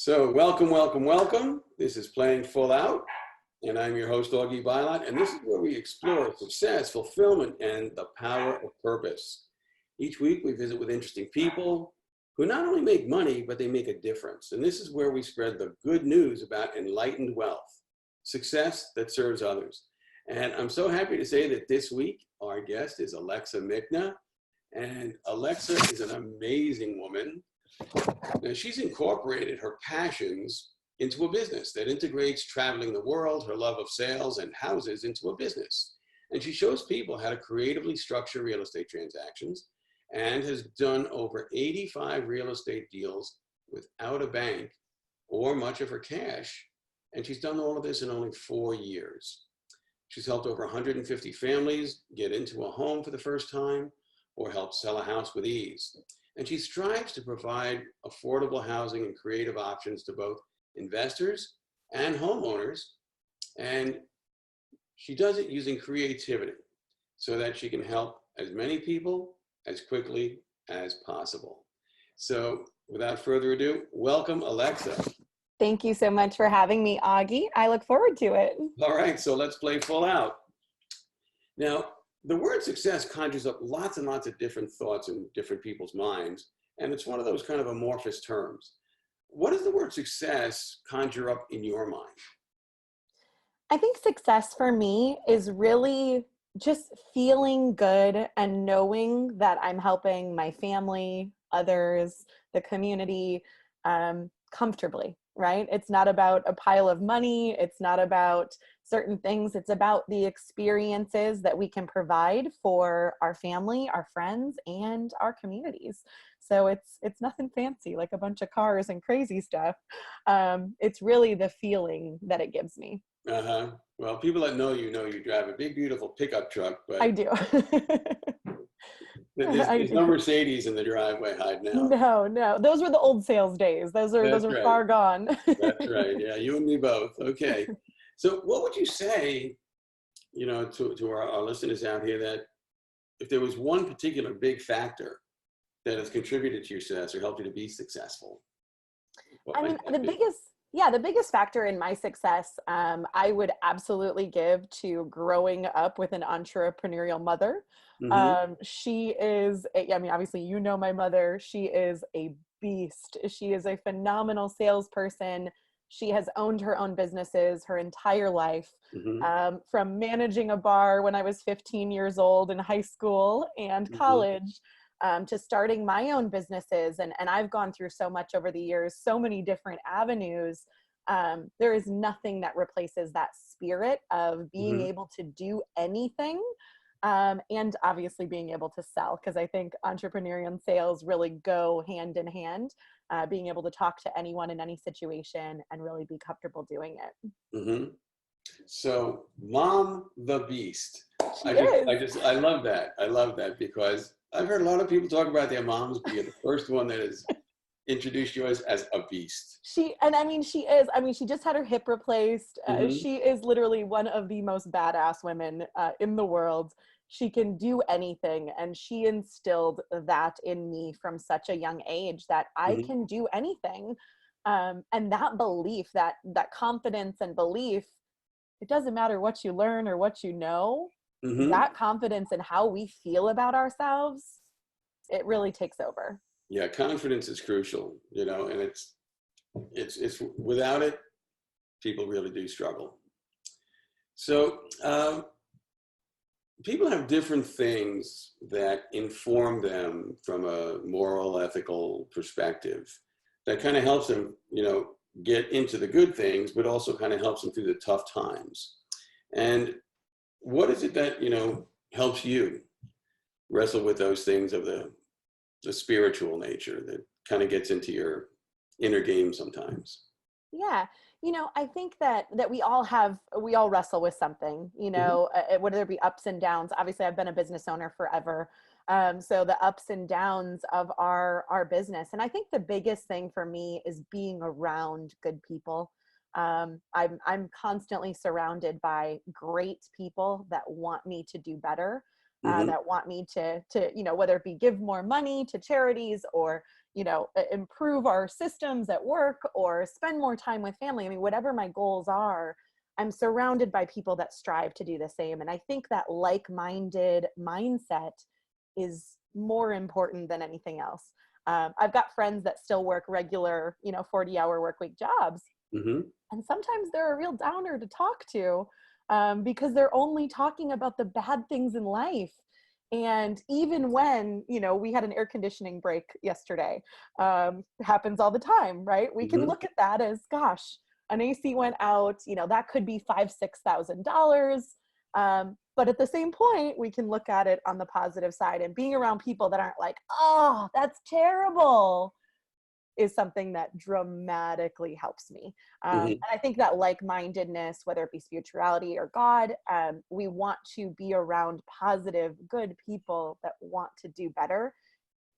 So welcome, welcome, welcome. This is Playing Full Out, and I'm your host, Augie Bylot, and this is where we explore success, fulfillment, and the power of purpose. Each week, we visit with interesting people who not only make money, but they make a difference. And this is where we spread the good news about enlightened wealth, success that serves others. And I'm so happy to say that this week, our guest is Alexa Michna, and Alexa is an amazing woman. Now, she's incorporated her passions into a business that integrates traveling the world, her love of sales and houses into a business. And she shows people how to creatively structure real estate transactions and has done over 85 real estate deals without a bank or much of her cash. And she's done all of this in only 4 years. She's helped over 150 families get into a home for the first time or help sell a house with ease. And she strives to provide affordable housing and creative options to both investors and homeowners. And she does it using creativity so that she can help as many people as quickly as possible. So without further ado, welcome, Alexa. Thank you so much for having me, Augie. I look forward to it. All right, so let's play full out. Now, the word success conjures up lots and lots of different thoughts in different people's minds, and it's one of those kind of amorphous terms. What does the word success conjure up in your mind? I think success for me is really just feeling good and knowing that I'm helping my family, others, the community comfortably, right? It's not about a pile of money. It's not about certain things. It's about the experiences that we can provide for our family, our friends, and our communities. So it's nothing fancy like a bunch of cars and crazy stuff. It's really the feeling that it gives me. Well, people that know you drive a big, beautiful pickup truck, but I do. there's no Mercedes in the driveway hiding out. No. Those were the old sales days. Those are Right. far gone. That's right. Yeah, you and me both. Okay. So what would you say, to our listeners out here, that if there was one particular big factor that has contributed to your success or helped you to be successful? I mean, the biggest factor in my success, I would absolutely give to growing up with an entrepreneurial mother. Mm-hmm. She is, obviously, you know my mother. She is a beast. She is a phenomenal salesperson. She has owned her own businesses her entire life, Mm-hmm. from managing a bar when I was 15 years old in high school and college. To starting my own businesses. And I've gone through so much over the years, so many different avenues. There is nothing that replaces that spirit of being Mm-hmm. able to do anything, and obviously being able to sell, because I think entrepreneurial and sales really go hand in hand, being able to talk to anyone in any situation and really be comfortable doing it. Mm-hmm. So, Mom the Beast. She is. I love that. I love that because I've heard a lot of people talk about their moms, but you're the first one that has introduced you as a beast. She is. She just had her hip replaced. Mm-hmm. She is literally one of the most badass women in the world. She can do anything, and she instilled that in me from such a young age that I Mm-hmm. can do anything. And that belief, that confidence and belief, it doesn't matter what you learn or what you know, Mm-hmm. that confidence in how we feel about ourselves, it really takes over. Yeah, confidence is crucial, and it's without it, people really do struggle. So people have different things that inform them from a moral, ethical perspective that kind of helps them, get into the good things, but also kind of helps them through the tough times. And what is it that, helps you wrestle with those things of the spiritual nature that kind of gets into your inner game sometimes? Yeah. I think that we all wrestle with something, whether it be ups and downs. Obviously, I've been a business owner forever. So the ups and downs of our business. And I think the biggest thing for me is being around good people. I'm constantly surrounded by great people that want me to do better. Mm-hmm. that want me to, whether it be give more money to charities or, improve our systems at work or spend more time with family. I mean, whatever my goals are, I'm surrounded by people that strive to do the same. And I think that like-minded mindset is more important than anything else. I've got friends that still work regular, 40-hour work week jobs. Mm-hmm. And sometimes they're a real downer to talk to, because they're only talking about the bad things in life. And even when, we had an air conditioning break yesterday, happens all the time, right? We can Mm-hmm. look at that as, gosh, an AC went out, that could be $5,000-$6,000. But at the same point, we can look at it on the positive side, and being around people that aren't like, oh, that's terrible, is something that dramatically helps me. And I think that like-mindedness, whether it be spirituality or God, we want to be around positive, good people that want to do better.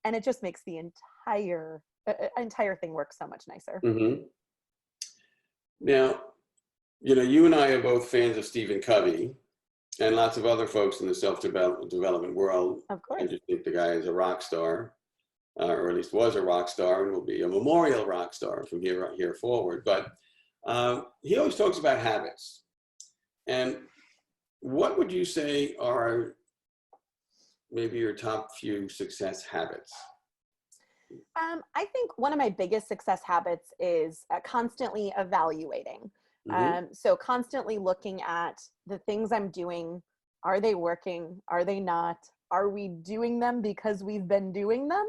And it just makes the entire thing work so much nicer. Mm-hmm. Now, you and I are both fans of Stephen Covey and lots of other folks in the self-development world. Of course. I just think the guy is a rock star. Or at least was a rock star, and will be a memorial rock star from here forward. But he always talks about habits. And what would you say are maybe your top few success habits? I think one of my biggest success habits is constantly evaluating. Mm-hmm. So constantly looking at the things I'm doing. Are they working? Are they not? Are we doing them because we've been doing them?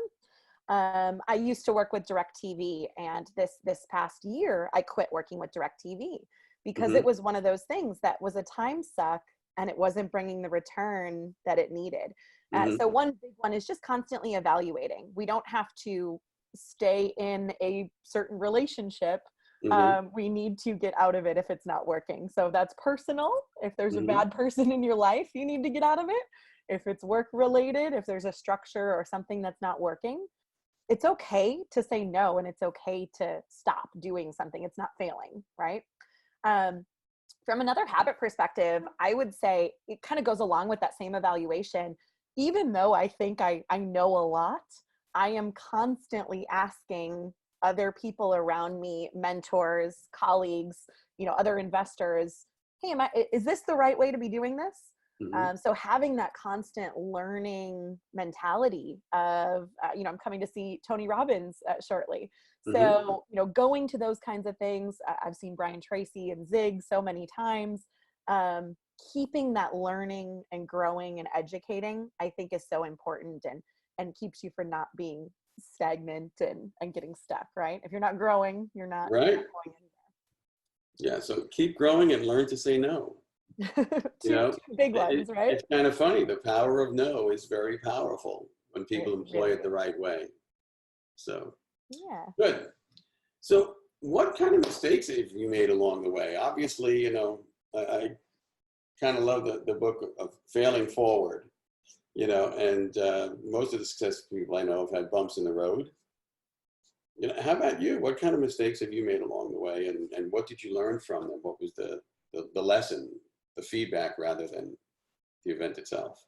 I used to work with DirecTV, and this past year I quit working with DirecTV because Mm-hmm. it was one of those things that was a time suck and it wasn't bringing the return that it needed. Mm-hmm. So one big one is just constantly evaluating. We don't have to stay in a certain relationship. Mm-hmm. We need to get out of it if it's not working. So that's personal. If there's a Mm-hmm. bad person in your life, you need to get out of it. If it's work related, if there's a structure or something that's not working, it's okay to say no, and it's okay to stop doing something. It's not failing, right? From another habit perspective, I would say it kind of goes along with that same evaluation. Even though I think I know a lot, I am constantly asking other people around me, mentors, colleagues, other investors, hey, is this the right way to be doing this? Mm-hmm. So having that constant learning mentality of, I'm coming to see Tony Robbins shortly. Mm-hmm. So, going to those kinds of things, I've seen Brian Tracy and Zig so many times. Keeping that learning and growing and educating, I think, is so important, and keeps you from not being stagnant and getting stuck, right? If you're not growing, you're not Right. going Yeah. So keep growing and learn to say no. anywhere. Two big ones, right? It's kind of funny. The power of no is very powerful when people It employ really it the is. right way. So Yeah. good. So what kind of mistakes have you made along the way? Obviously, I kind of love the book of Failing Forward, and most of the successful people I know have had bumps in the road. How about you? What kind of mistakes have you made along the way, and what did you learn from them? What was the lesson, the feedback rather than the event itself?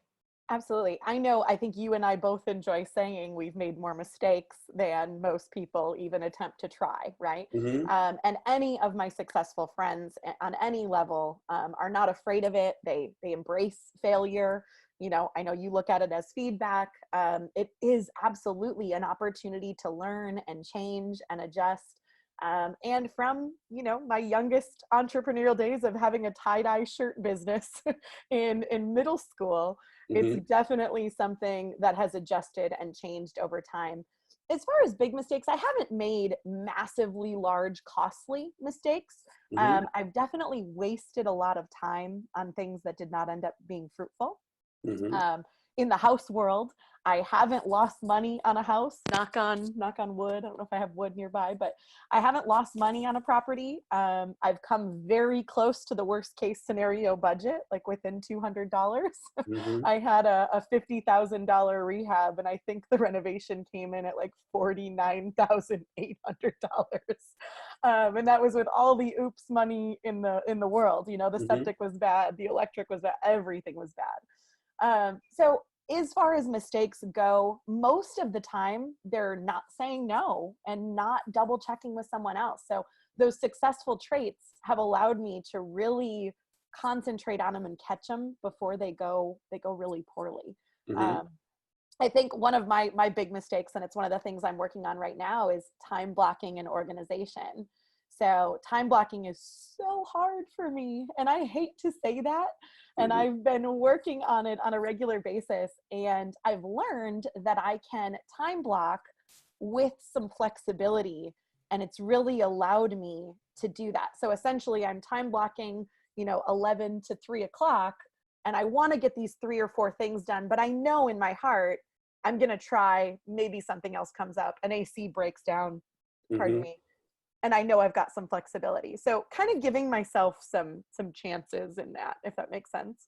Absolutely. I think you and I both enjoy saying we've made more mistakes than most people even attempt to try, right? Mm-hmm. And any of my successful friends on any level are not afraid of it. They embrace failure. I know you look at it as feedback. It is absolutely an opportunity to learn and change and adjust. And from, my youngest entrepreneurial days of having a tie-dye shirt business in middle school, it's Mm-hmm. definitely something that has adjusted and changed over time. As far as big mistakes, I haven't made massively large, costly mistakes. Mm-hmm. I've definitely wasted a lot of time on things that did not end up being fruitful. Mm-hmm. In the house world, I haven't lost money on a house. Knock on wood. I don't know if I have wood nearby, but I haven't lost money on a property. I've come very close to the worst case scenario budget, like within $200. Mm-hmm. I had a $50,000 rehab, and I think the renovation came in at like $49,800. And that was with all the oops money in the world. The Mm-hmm. septic was bad, the electric was bad, everything was bad. So as far as mistakes go, most of the time they're not saying no and not double checking with someone else. So those successful traits have allowed me to really concentrate on them and catch them before they go really poorly. Mm-hmm. I think one of my big mistakes, and it's one of the things I'm working on right now, is time blocking and organization. So time blocking is so hard for me, and I hate to say that. And Mm-hmm. I've been working on it on a regular basis, and I've learned that I can time block with some flexibility, and it's really allowed me to do that. So essentially, I'm time blocking, 11 to 3 o'clock, and I want to get these 3 or 4 things done, but I know in my heart I'm going to try, maybe something else comes up, an AC breaks down, pardon Mm-hmm. me, and I know I've got some flexibility. So kind of giving myself some chances in that, if that makes sense.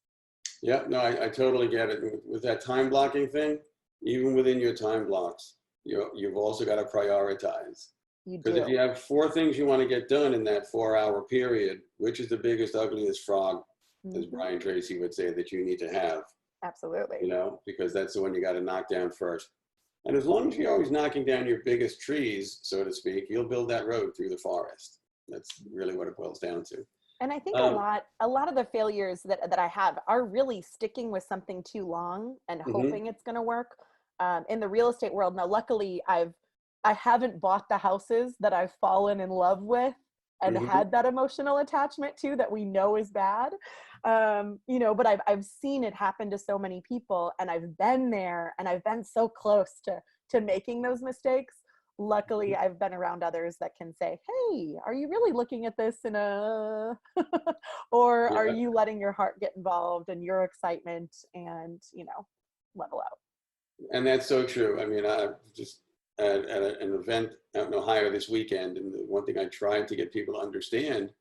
Yeah, no, I totally get it. With that time blocking thing, even within your time blocks, you've also got to prioritize. You Because if do. you have 4 things you want to get done in that 4-hour period, which is the biggest, ugliest frog, as Mm-hmm. Brian Tracy would say, that you need to have, Absolutely. because that's the one you got to knock down first. And as long as you're always knocking down your biggest trees, so to speak, you'll build that road through the forest. That's really what it boils down to. And I think Um, a lot of the failures that I have are really sticking with something too long and mhm, hoping it's going to work. In the real estate world, now luckily I haven't bought the houses that I've fallen in love with and mhm. had that emotional attachment to that we know is bad. But I've seen it happen to so many people, and I've been there, and I've been so close to making those mistakes. Luckily, I've been around others that can say, hey, are you really looking at this in a or are Yeah, you letting your heart get involved and your excitement and level out? and that's so true. I mean, I just at an event out in Ohio this weekend, and the one thing I tried to get people to understand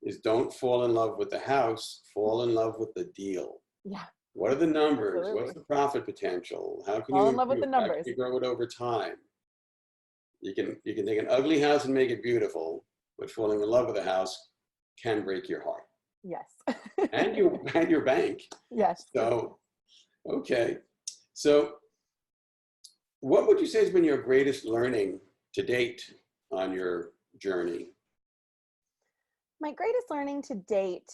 is don't fall in love with the house, fall in love with the deal. Yeah, What are the numbers? What's absolutely. the profit potential? How can you Fall in love with improve? the How can numbers. you grow it over time? You can take an ugly house and make it beautiful, but falling in love with a house can break your heart Yes. and your bank. Yes. So okay, so what would you say has been your greatest learning to date on your journey? My greatest learning to date,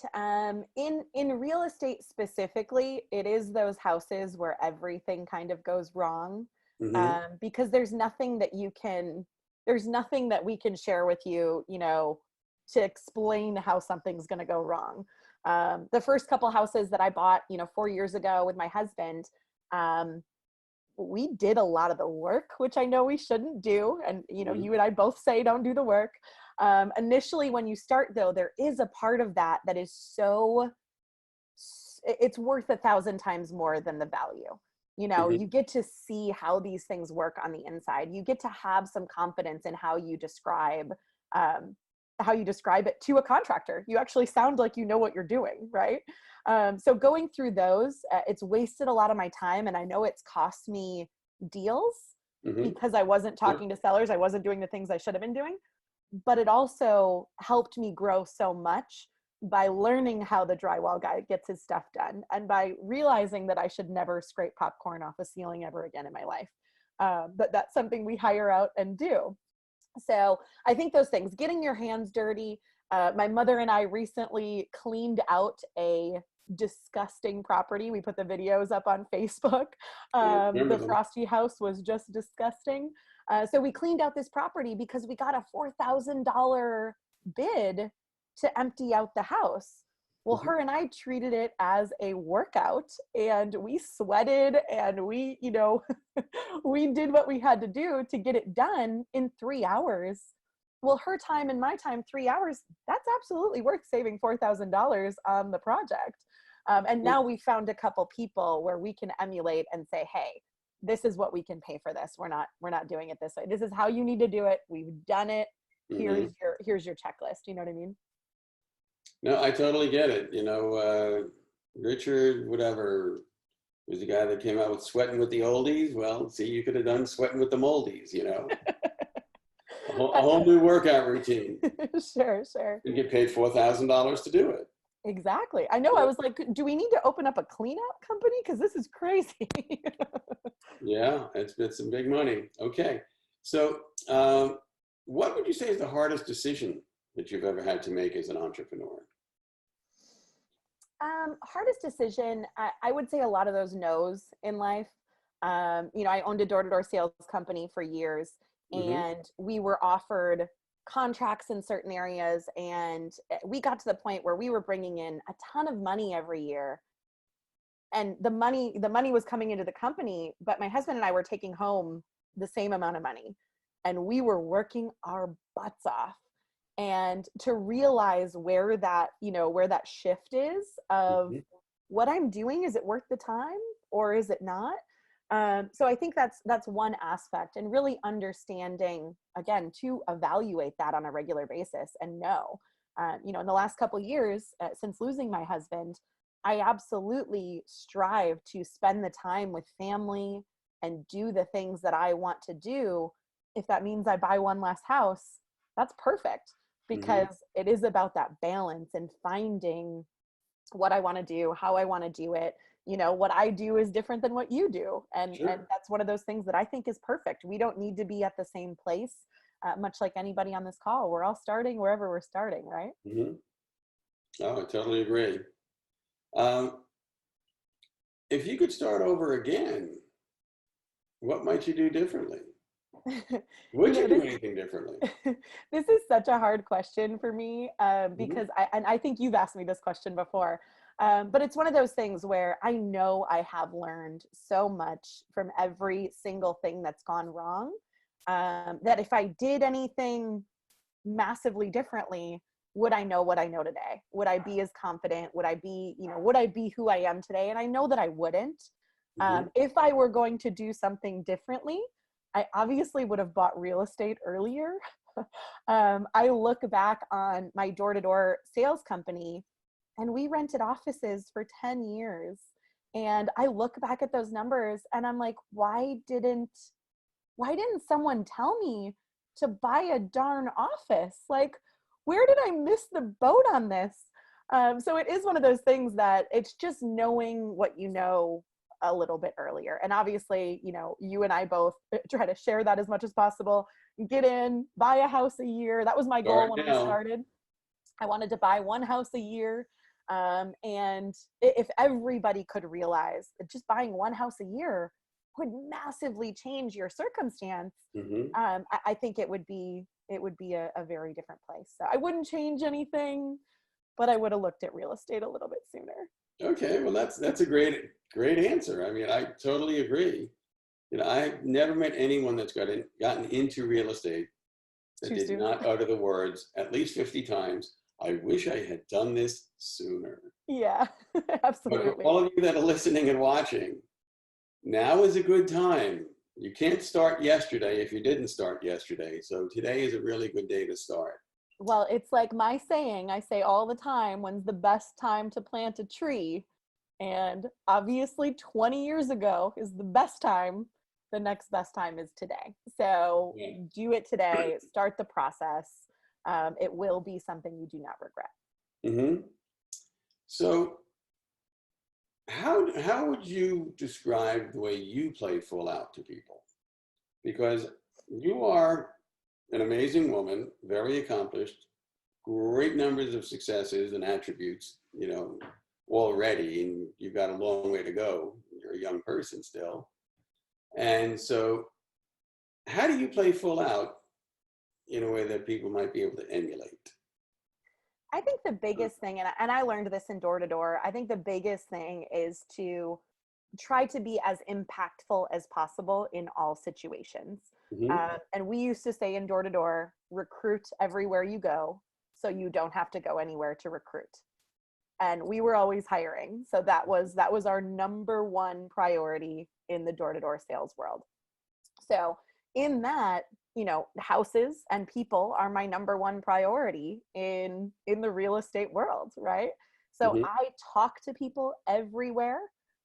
in real estate specifically, it is those houses where everything kind of goes wrong, Mm-hmm. because there's nothing that we can share with you, to explain how something's going to go wrong. The first couple houses that I bought, 4 years ago with my husband, um, we did a lot of the work, which I know we shouldn't do. And, Mm-hmm. you and I both say don't do the work. Initially, when you start, though, there is a part of that is it's worth 1,000 times more than the value. Mm-hmm. You get to see how these things work on the inside. You get to have some confidence in um, how you describe it to a contractor. You actually sound like you know what you're doing, right? So going through those, it's wasted a lot of my time, and I know it's cost me deals Mm-hmm. because I wasn't Yeah. talking to sellers. I wasn't doing the things I should have been doing, but it also helped me grow so much by learning how the drywall guy gets his stuff done and by realizing that I should never scrape popcorn off a ceiling ever again in my life. But that's something we hire out and do. So I think those things, getting your hands dirty. My mother and I recently cleaned out a disgusting property. We put the videos up on Facebook. I remember The them. frosty house was just disgusting. So we cleaned out this property because we got a $4,000 bid to empty out the house. Well, Mm-hmm. her and I treated it as a workout, and we sweated, and we did what we had to do to get it done in 3 hours. Well, her time and my time, 3 hours, that's absolutely worth saving $4,000 on the project. And now we found a couple people where we can emulate and say, hey, this is what we can pay for this. We're not doing it this way. This is how you need to do it. We've done it. Mm-hmm. Here's your checklist. You know what I mean? No, I totally get it. Richard, whatever, was the guy that came out with sweating with the oldies. Well, see, you could have done sweating with the moldies. A whole new workout routine. Sure, sure. You get paid $4,000 to do it. Exactly. I know. I was like, do we need to open up a cleanup company? Because this is crazy. Yeah, it's some big money. Okay. So, what would you say is the hardest decision that you've ever had to make as an entrepreneur? Hardest decision, I would say a lot of those no's in life. I owned a door-to-door sales company for years, Hmm. and we were offered contracts in certain areas, and we got to the point where we were bringing in a ton of money every year, and the money was coming into the company, but my husband and I were taking home the same amount of money, and we were working our butts off. And to realize where that shift is of Hmm. what I'm doing, is it worth the time or is it not? So I think that's one aspect, and really understanding, again, to evaluate that on a regular basis and know. In the last couple of years, since losing my husband, I absolutely strive to spend the time with family and do the things that I want to do. If that means I buy one last house, that's perfect, Hmm. because it is about that balance and finding what I want to do, how I want to do it. What I do is different than what you do. And Sure. that's one of those things that I think is perfect. We don't need to be at the same place, much like anybody on this call. We're all starting wherever we're starting, right? Hmm. Oh, I totally agree. Um, if you could start over again, what might you do differently? you Would know, you do this anything differently? this is such a hard question for me, Hmm. because I think you've asked me this question before, but it's one of those things where I know I have learned so much from every single thing that's gone wrong, that if I did anything massively differently, would I know what I know today? Would I be as confident? Would I be who I am today? And I know that I wouldn't. Hmm. If I were going to do something differently, I obviously would have bought real estate earlier. I look back on my door-to-door sales company, and we rented offices for 10 years. And I look back at those numbers and I'm like, why didn't someone tell me to buy a darn office? Like, where did I miss the boat on this? So it is one of those things that it's just knowing what you know a little bit earlier. And obviously, you and I both try to share that as much as possible. Get in, buy a house a year. That was my goal Start when we now. started. I wanted to buy one house a year. And if everybody could realize that just buying one house a year would massively change your circumstance, Hmm. I think it would be a very different place. So I wouldn't change anything, but I would have looked at real estate a little bit sooner. Okay, well that's a great answer. I mean, I totally agree. I've never met anyone that's gotten into real estate that Too did soon. not utter the words at least 50 times, I wish I had done this sooner. Yeah, But for absolutely. all of you that are listening and watching, now is a good time. You can't start yesterday if you didn't start yesterday. So today is a really good day to start. Well, it's like my saying, I say all the time, when's the best time to plant a tree? And obviously, 20 years ago is the best time. The next best time is today. So Yeah. do it today, start the process. It will be something you do not regret. Hmm. So how would you describe the way you play full out to people? Because you are an amazing woman, very accomplished, great numbers of successes and attributes, already, and you've got a long way to go. You're a young person still. And so, how do you play full out in a way that people might be able to emulate? I think the biggest thing, and I learned this in door to door, I think the biggest thing is to try to be as impactful as possible in all situations. Hmm. And we used to say in door to door, recruit everywhere you go so you don't have to go anywhere to recruit. And we were always hiring. So that was our number one priority in the door to door sales world. So in that, houses and people are my number one priority in the real estate world, right? So Hmm. I talk to people everywhere.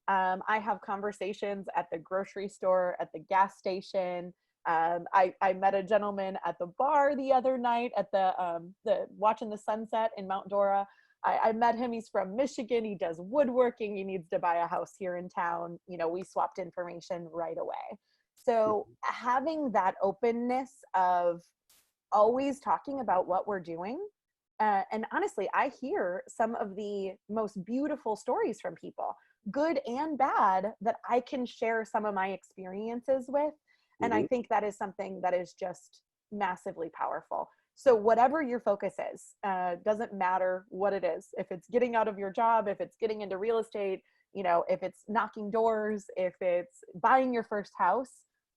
I have conversations at the grocery store, at the gas station. I met a gentleman at the bar the other night at the watching the sunset in Mount Dora. I met him. He's from Michigan. He does woodworking. He needs to buy a house here in town. You know, we swapped information right away. So having that openness of always talking about what we're doing. And honestly, I hear some of the most beautiful stories from people, good and bad, that I can share some of my experiences with. And I think that is something that is just massively powerful. So whatever your focus is, doesn't matter what it is. If it's getting out of your job, if it's getting into real estate, you know, if it's knocking doors, if it's buying your first house,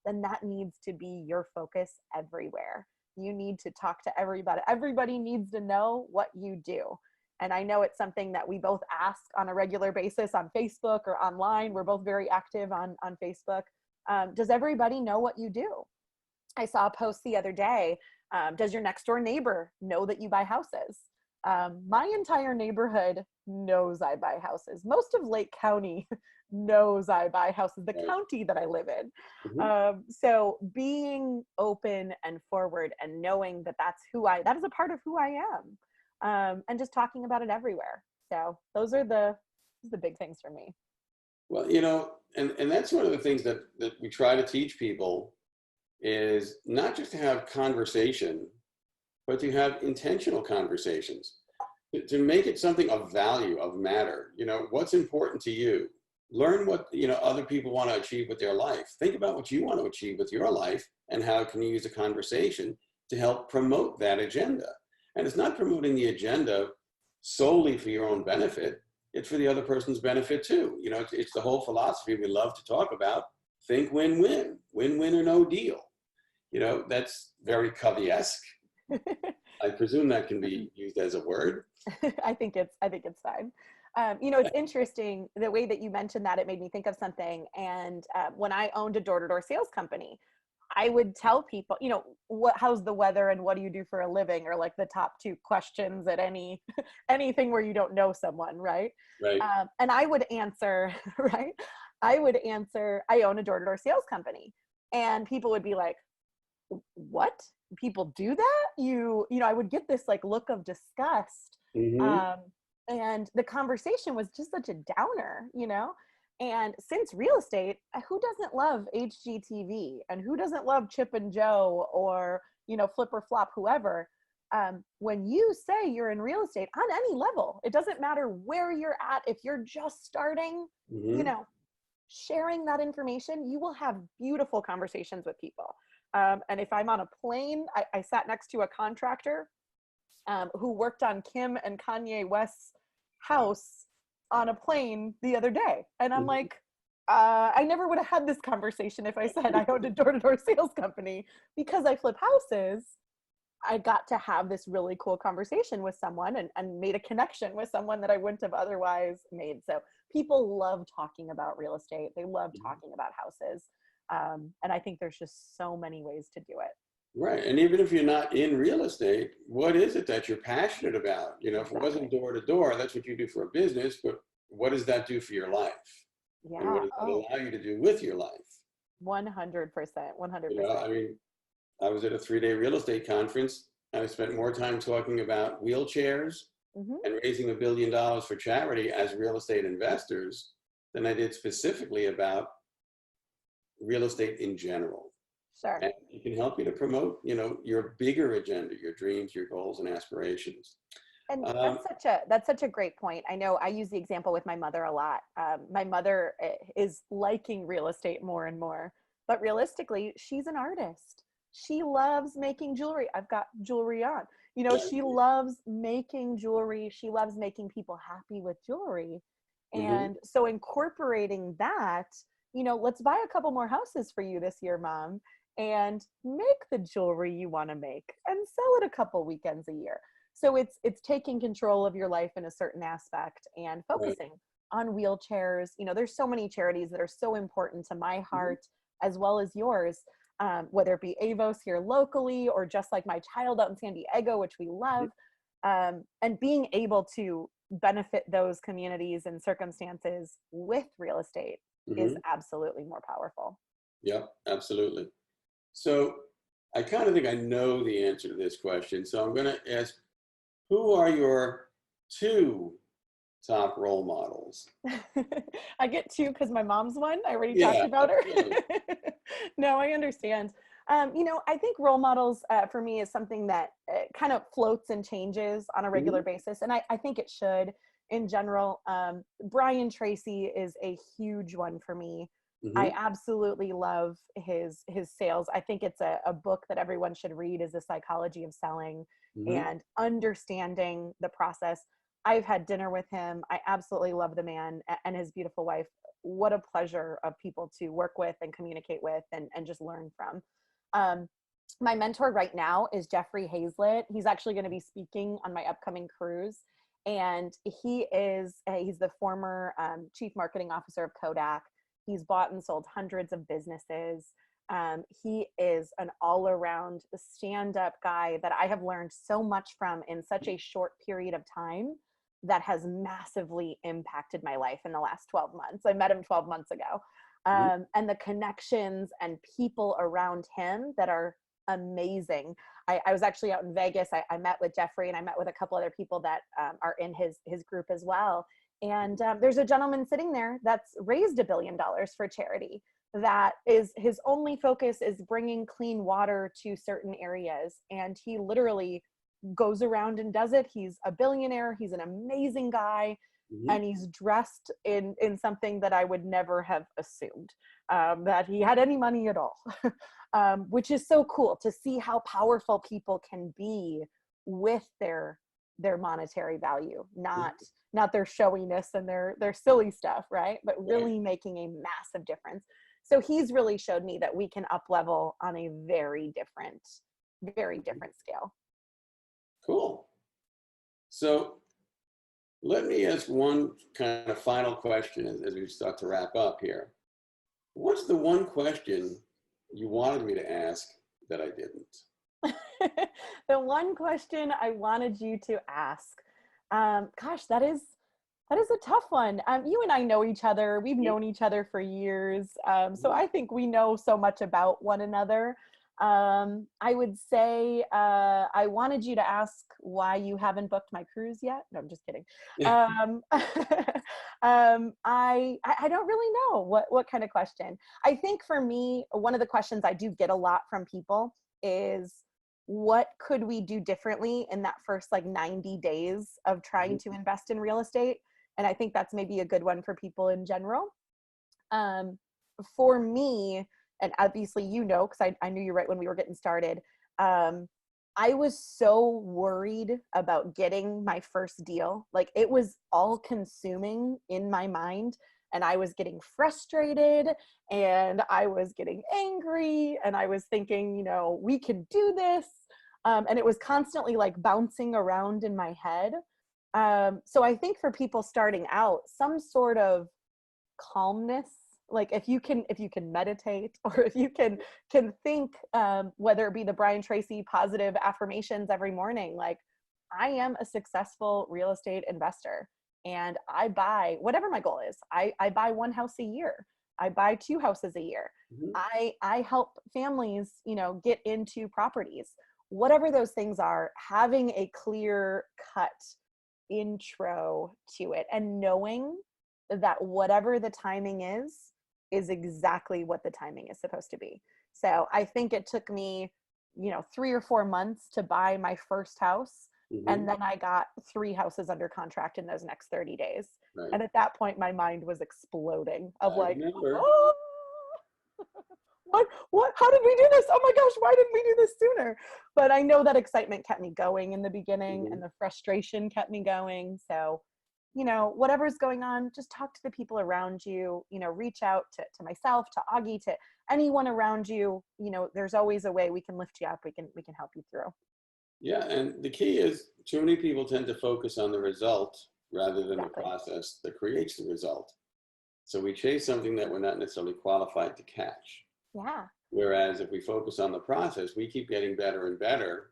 then that needs to be your focus everywhere. You need to talk to everybody. Everybody needs to know what you do. And I know it's something that we both ask on a regular basis on Facebook or online. We're both very active on Facebook. Does everybody know what you do? I saw a post the other day. Does your next door neighbor know that you buy houses? My entire neighborhood knows I buy houses. Most of Lake County knows I buy houses, the county that I live in. So being open and forward and knowing that that is a part of who I am, and just talking about it everywhere. So those are the big things for me. Well, you know, and that's one of the things that we try to teach people is not just to have conversation, but to have intentional conversations, to make it something of value, of matter. You know, what's important to you? Learn what, you know, other people want to achieve with their life. Think about what you want to achieve with your life and how can you use a conversation to help promote that agenda. And it's not promoting the agenda solely for your own benefit. It's for the other person's benefit too. You know, it's the whole philosophy we love to talk about. Think win-win, win-win or no deal. You know, that's very Covey-esque. I presume that can be used as a word. I think it's fine. You know, it's interesting the way that you mentioned that. It made me think of something. And when I owned a door-to-door sales company, I would tell people, you know, how's the weather and what do you do for a living, or like the top 2 questions at anything where you don't know someone, right? Right. And I would answer, right? I would answer, I own a door-to-door sales company, and people would be like, what? People do that? You know, I would get this like look of disgust. And the conversation was just such a downer, you know? And since real estate, who doesn't love HGTV, and who doesn't love Chip and Joe, or, you know, Flip or Flop, whoever? When you say you're in real estate on any level, it doesn't matter where you're at. If you're just starting, you know, sharing that information, you will have beautiful conversations with people. And if I'm on a plane, I sat next to a contractor who worked on Kim and Kanye West's house on a plane the other day. And I'm like, I never would have had this conversation if I said I owned a door-to-door sales company. Because I flip houses, I got to have this really cool conversation with someone and made a connection with someone that I wouldn't have otherwise made. So people love talking about real estate. They love talking about houses. And I think there's just so many ways to do it. Right. And even if you're not in real estate, what is it that you're passionate about? You know, if it wasn't door to door, that's what you do for a business, but what does that do for your life? Yeah. And what does that allow you to do with your life? 100%. 100%. You know, I mean, I was at a 3-day real estate conference and I spent more time talking about wheelchairs and raising $1 billion for charity as real estate investors than I did specifically about real estate in general. Sure. And it can help you to promote, you know, your bigger agenda, your dreams, your goals and aspirations. And that's such a great point. I know I use the example with my mother a lot. My mother is liking real estate more and more, but realistically, she's an artist. She loves making jewelry. I've got jewelry on. You know, she loves making jewelry. She loves making people happy with jewelry. And so incorporating that, you know, let's buy a couple more houses for you this year, Mom, and make the jewelry you want to make and sell it a couple weekends a year. So it's taking control of your life in a certain aspect and focusing on wheelchairs. You know, there's so many charities that are so important to my heart as well as yours, whether it be Avos here locally or just like My Child out in San Diego, which we love, and being able to benefit those communities and circumstances with real estate is absolutely more powerful. Yep, absolutely. So I kind of think I know the answer to this question. So I'm going to ask, who are your two top role models. I get two because my mom's one. I already talked Yeah, about her. absolutely. No, I understand. I think role models for me is something that kind of floats and changes on a regular Mhm, basis. And I think it should in general. Brian Tracy is a huge one for me. I mhm, absolutely love his sales. I think it's a book that everyone should read, is The Psychology of Selling mhm. and understanding the process. I've had dinner with him. I absolutely love the man and his beautiful wife. What a pleasure of people to work with and communicate with and just learn from. Um, my mentor right now is Jeffrey Hazlett. He's actually going to be speaking on my upcoming cruise. And he's the former chief marketing officer of Kodak. He's bought and sold hundreds of businesses. He is an all-around stand-up guy that I have learned so much from in such a short period of time that has massively impacted my life in the last 12 months. I met him 12 months ago. Mhm. And the connections and people around him that are amazing. I was actually out in Vegas. I met with Jeffrey and I met with a couple other people that are in his group as well. And there's a gentleman sitting there that's raised $1 billion for charity. That is his only focus is bringing clean water to certain areas. And he literally goes around and does it. He's a billionaire. He's an amazing guy. Mhm. And he's dressed in something that I would never have assumed that he had any money at all, which is so cool to see how powerful people can be with their monetary value, not their showiness and their silly stuff, right? But Right. really making a massive difference. So he's really showed me that we can up level on a very different scale. Cool. So let me ask one kind of final question as we start to wrap up here. What's the one question you wanted me to ask that I didn't? The one question I wanted you to ask, gosh, that is a tough one. You and I know each other. We've Yep. known each other for years, so Mhm. I think we know so much about one another. I would say I wanted you to ask why you haven't booked my cruise yet. No, I'm just kidding. I don't really know what kind of question. I think for me, one of the questions I do get a lot from people is what could we do differently in that first like 90 days of trying Mhm. to invest in real estate? And I think that's maybe a good one for people in general. Um, for me, and obviously because I knew you right when we were getting started, um, I was so worried about getting my first deal. Like it was all consuming in my mind. And I was getting frustrated and I was getting angry and I was thinking, we can do this. And it was constantly like bouncing around in my head. So I think for people starting out, some sort of calmness, like if you can meditate or if you can think, whether it be the Brian Tracy positive affirmations every morning, like I am a successful real estate investor and I buy whatever my goal is. I buy one house a year. I buy two houses a year. Mhm. I help families, get into properties. Whatever those things are, having a clear cut intro to it and knowing that whatever the timing is exactly what the timing is supposed to be. So I think it took me, 3 or 4 months to buy my first house. And Mhm. then I got 3 houses under contract in those next 30 days. Right. And at that point, my mind was exploding of I like, remember. oh, how did we do this? Oh my gosh, why didn't we do this sooner? But I know that excitement kept me going in the beginning and Mhm. the frustration kept me going. So, whatever's going on, just talk to the people around you, reach out to myself, to Augie, to anyone around you. There's always a way we can lift you up. We can help you through. Yeah, and the key is too many people tend to focus on the result rather than the Exactly. process that creates the result. So we chase something that we're not necessarily qualified to catch. Yeah. Whereas if we focus on the process, we keep getting better and better.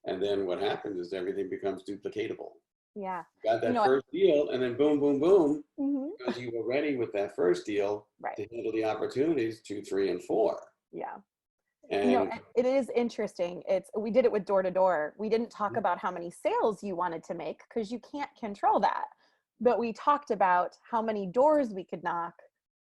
And then what happens is everything becomes duplicatable. Yeah. Got You that know what? first deal, and then boom, boom, boom, Mhm. because you were ready with that first deal Right. to handle the opportunities 2, 3, and 4. Yeah. You know, And it is interesting. We did it with door to door. We didn't talk about how many sales you wanted to make because you can't control that. But we talked about how many doors we could knock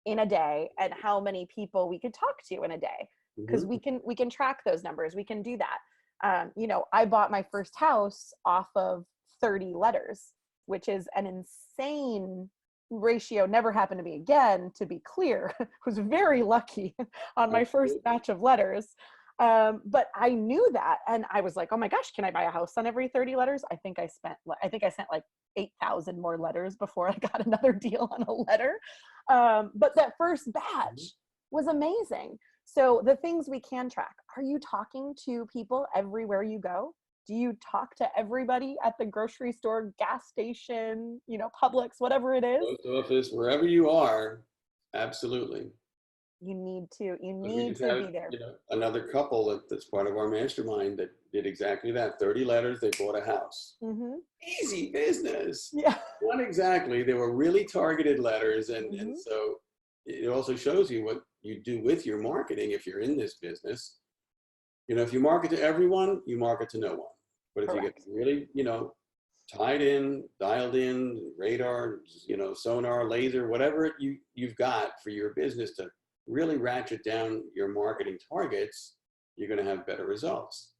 in a day and how many people we could talk to in a day, because mhm, we can track those numbers. We can do that. You know, I bought my first house off of 30 letters, which is an insane ratio. Never happened to me again, to be clear. Was very lucky on my first absolutely. batch of letters. But I knew that, and I was like, oh my gosh, can I buy a house on every 30 letters? I think I sent like 8,000 more letters before I got another deal on a letter. But that first Mhm. batch was amazing. So the things we can track: are you talking to people everywhere you go? Do you talk to everybody at the grocery store, gas station, you know, Publix, whatever it is? Post office, wherever you are, absolutely. You But we need just to had, be there. another couple that's part of our mastermind that did exactly that. 30 letters, they bought a house. Hmm. Easy business. Yeah. Not exactly. They were really targeted letters. And Hmm. so it also shows you what you do with your marketing if you're in this business. If you market to everyone, you market to no one. But if you get Correct. really, tied in, dialed in, radar, sonar, laser, whatever you've got for your business to really ratchet down your marketing targets, you're going to have better results.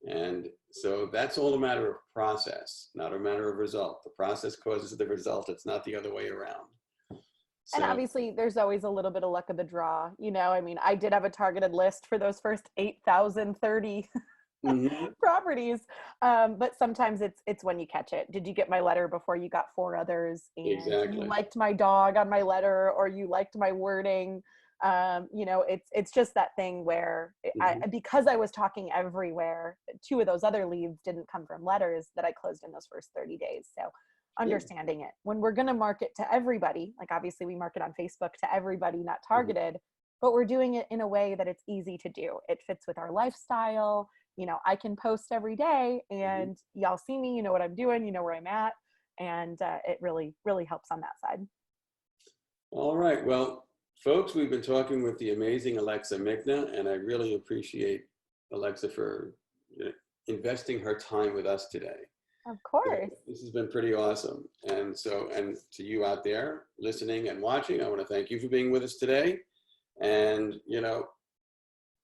And so that's all a matter of process, not a matter of result. The process causes the result. It's not the other way around. And So, obviously, there's always a little bit of luck of the draw. You know, I mean, I did have a targeted list for those first 8,030 mhm, properties, but sometimes it's when you catch it. Did you get my letter before you got four others? And you exactly. liked my dog on my letter, or you liked my wording. You know, it's just that thing where Mhm, because I was talking everywhere, two of those other leads didn't come from letters that I closed in those first 30 days. So yeah. understanding it when we're going to market to everybody, like obviously we market on Facebook to everybody, not Mhm, targeted, but we're doing it in a way that it's easy to do. It fits with our lifestyle. You know, I can post every day mhm. and y'all see me, you know what I'm doing, you know where I'm at. And it really, really helps on that side. All right. Well, folks, we've been talking with the amazing Alexa Michna, and I really appreciate Alexa for investing her time with us today. Of So course. this has been pretty awesome. And to you out there listening and watching, I want to thank you for being with us today. And,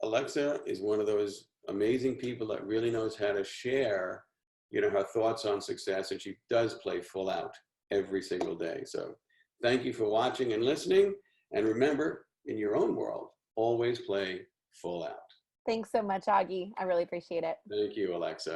Alexa is one of those amazing people that really knows how to share, her thoughts on success, and she does play full out every single day. So thank you for watching and listening. And remember, in your own world, always play full out. Thanks so much, Augie. I really appreciate it. Thank you, Alexa.